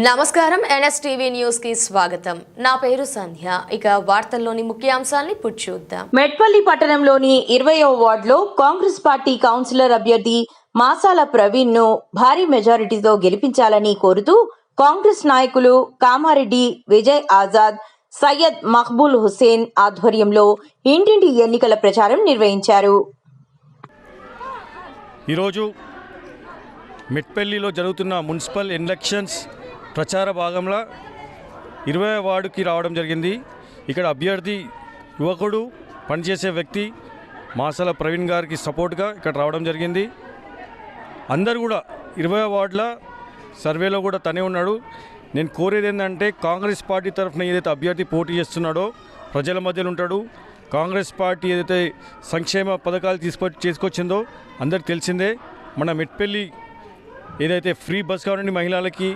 నమస్కారం NSTV news కి స్వాగతం. నా పేరు సంధ్య. ఇక వార్తల్లోని ముఖ్యాంశాలను ఇప్పుడు చూద్దాం. మెట్పల్లి పట్టణంలోని 20వ వార్డులో కాంగ్రెస్ పార్టీ కౌన్సిలర్ అభ్యర్థి మాసాల ప్రవీణ్ ను భారీ మెజారిటీతో గెలిపించాలని కోరుతూ కాంగ్రెస్ నాయకులు కామారెడ్డి విజయ్ ఆజాద్, సయ్యద్ మక్బూల్ హుస్సేన్ ఆధ్వర్యంలో ఇంటింటి ఎన్నికల ప్రచారం నిర్వహించారు. ఈరోజు మెట్పల్లిలో జరుగుతున్న మున్సిపల్ ఎలక్షన్స్ ప్రచార భాగంలో 20వ వార్డుకి రావడం జరిగింది. ఇక్కడ అభ్యర్థి యువకుడు, పనిచేసే వ్యక్తి మాసాల ప్రవీణ్ గారికి సపోర్ట్గా ఇక్కడ రావడం జరిగింది. అందరూ కూడా 20వ వార్డుల సర్వేలో కూడా తనే ఉన్నాడు. నేను కోరేది ఏంటంటే కాంగ్రెస్ పార్టీ తరఫున ఏదైతే అభ్యర్థి పోటీ చేస్తున్నాడో ప్రజల మధ్యలో ఉంటాడు. కాంగ్రెస్ పార్టీ ఏదైతే సంక్షేమ పథకాలు తీసుకొచ్చిందో అందరికి తెలిసిందే. మన మెట్పల్లి ఏదైతే ఫ్రీ బస్ కానివ్వండి, మహిళలకి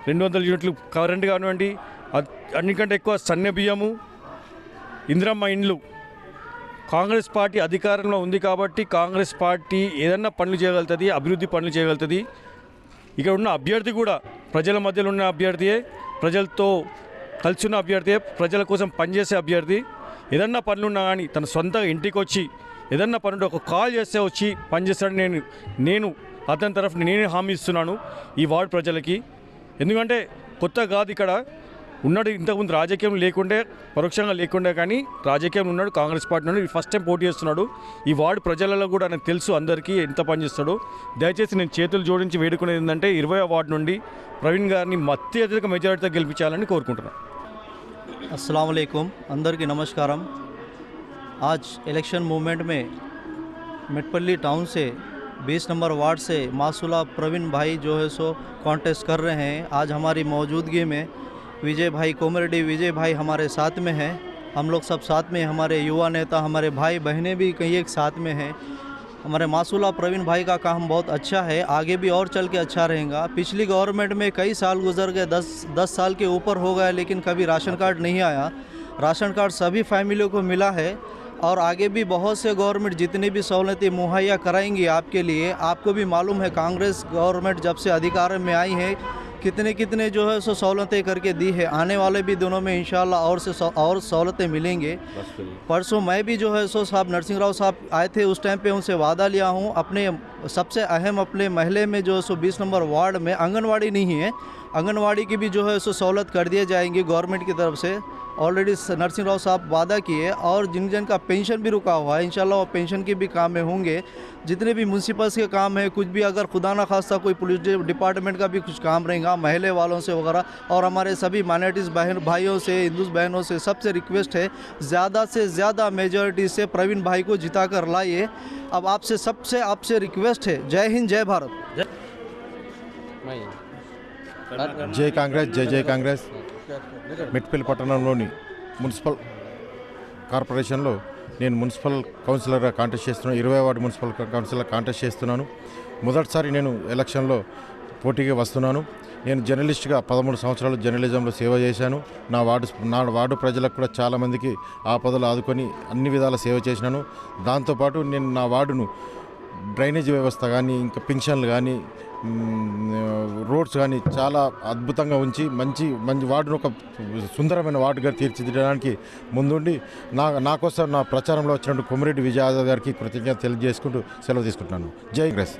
200 యూనిట్లు కరెంట్ కానివ్వండి, అన్నికంటే ఎక్కువ సన్నె బియ్యము, ఇందిరమ్మ ఇండ్లు, కాంగ్రెస్ పార్టీ అధికారంలో ఉంది కాబట్టి కాంగ్రెస్ పార్టీ ఏదన్నా పనులు చేయగలుగుతుంది, అభివృద్ధి పనులు చేయగలుగుతుంది. ఇక్కడ ఉన్న అభ్యర్థి కూడా ప్రజల మధ్యలో ఉన్న అభ్యర్థియే, ప్రజలతో కలిసి ఉన్న అభ్యర్థియే, ప్రజల కోసం పనిచేసే అభ్యర్థి. ఏదన్నా పనులున్నా కానీ తన సొంతంగా ఇంటికి వచ్చి ఏదన్నా పనుంటే ఒక కాల్ చేస్తే వచ్చి పనిచేస్తాడని నేను అతని తరఫున నేనే హామీ ఇస్తున్నాను ఈ వార్డు ప్రజలకి. ఎందుకంటే కొత్త కాదు, ఇక్కడ ఉన్నాడు. ఇంతకుముందు రాజకీయం లేకుండే, పరోక్షంగా లేకుండే, కానీ రాజకీయం ఉన్నాడు. కాంగ్రెస్ పార్టీ నుండి ఫస్ట్ టైం పోటీ చేస్తున్నాడు. ఈ వార్డు ప్రజలలో కూడా నాకు తెలుసు అందరికీ ఎంత పనిచేస్తాడో. దయచేసి నేను చేతులు జోడించి వేడుకునేది ఏంటంటే 20వ వార్డు నుండి ప్రవీణ్ గారిని అత్యధిక మెజారిటీతో గెలిపించాలని కోరుకుంటున్నాను. अस्सलाम वालेकुम, अंदर की नमस्कारम। आज इलेक्शन मूवमेंट में मेटपल्ली टाउन से 20 नंबर वार्ड से मासूला प्रवीण भाई जो है सो कॉन्टेस्ट कर रहे हैं। आज हमारी मौजूदगी में विजय भाई कोमरेड्डी विजय भाई हमारे साथ में हैं। हम लोग सब साथ में, हमारे युवा नेता, हमारे भाई बहनें भी कई एक साथ में हैं। हमारे मासूला प्रवीण भाई का काम बहुत अच्छा है, आगे भी और चल के अच्छा रहेगा। पिछली गवर्नमेंट में कई साल गुजर गए, 10 साल के ऊपर हो गया, लेकिन कभी राशन कार्ड नहीं आया। राशन कार्ड सभी फैमिलियों को मिला है और आगे भी बहुत से गवर्नमेंट जितनी भी सहूलतें मुहैया कराएंगी आपके लिए। आपको भी मालूम है कांग्रेस गवर्नमेंट जब से अधिकार में आई है कितने जो है सो सहूलतें करके दी है। आने वाले भी दिनों में इंशाल्लाह और सहूलतें मिलेंगे। परसों मैं भी जो है सो साहब नरसिंह राव साहब आए थे, उस टाइम पे उनसे वादा लिया हूँ। अपने सबसे अहम अपने महल्ले में जो है सो 20 नंबर वार्ड में आंगनवाड़ी नहीं है, आंगनवाड़ी की भी जो है सो सहूलत कर दिए जाएंगी गवर्नमेंट की तरफ से। ऑलरेडी नरसिंह राव साहब वादा किए और जिन का पेंशन भी रुका हुआ है इंशाल्लाह वो पेंशन के भी काम में होंगे। जितने भी म्यूनसिपल्स के काम है, कुछ भी अगर खुदा ना खास्ता कोई पुलिस डिपार्टमेंट का भी कुछ काम रहेगा महल्ले वालों से वगैरह, और हमारे सभी माइनॉरिटीज़ भाइयों से, हिंदू बहनों से सबसे रिक्वेस्ट है ज़्यादा से ज़्यादा मेजॉरिटी से प्रवीण भाई को जिता कर लाइए। अब आपसे रिक्वेस्ट है, जय हिंद, जय भारत। जय कांग्रेस, जय कांग्रेस। మెట్పల్లి పట్టణంలోని మున్సిపల్ కార్పొరేషన్లో నేను మున్సిపల్ కౌన్సిలర్గా కాంటెస్ట్ చేస్తున్నాను. 20వ వార్డు మున్సిపల్ కౌన్సిలర్ కాంటెస్ట్ చేస్తున్నాను. మొదటిసారి నేను ఎలక్షన్లో పోటీగా వస్తున్నాను. నేను జర్నలిస్ట్గా 13 సంవత్సరాలు జర్నలిజంలో సేవ చేశాను. నా వార్డు ప్రజలకు కూడా చాలామందికి ఆపదలు ఆదుకొని అన్ని విధాల సేవ చేసినాను. దాంతోపాటు నేను నా వార్డును డ్రైనేజ్ వ్యవస్థ కానీ, ఇంకా పింఛన్లు కానీ, రోడ్స్ కానీ చాలా అద్భుతంగా ఉంచి మంచి వార్డును ఒక సుందరమైన వార్డుగా తీర్చిదిద్దడానికి ముందుండి నా కోసం నా ప్రచారంలో వచ్చినట్టు కొమరెడ్డి విజయ్ ఆజాద్ గారికి కృతజ్ఞత తెలియజేసుకుంటూ సెలవు తీసుకుంటున్నాను. జై కాంగ్రెస్.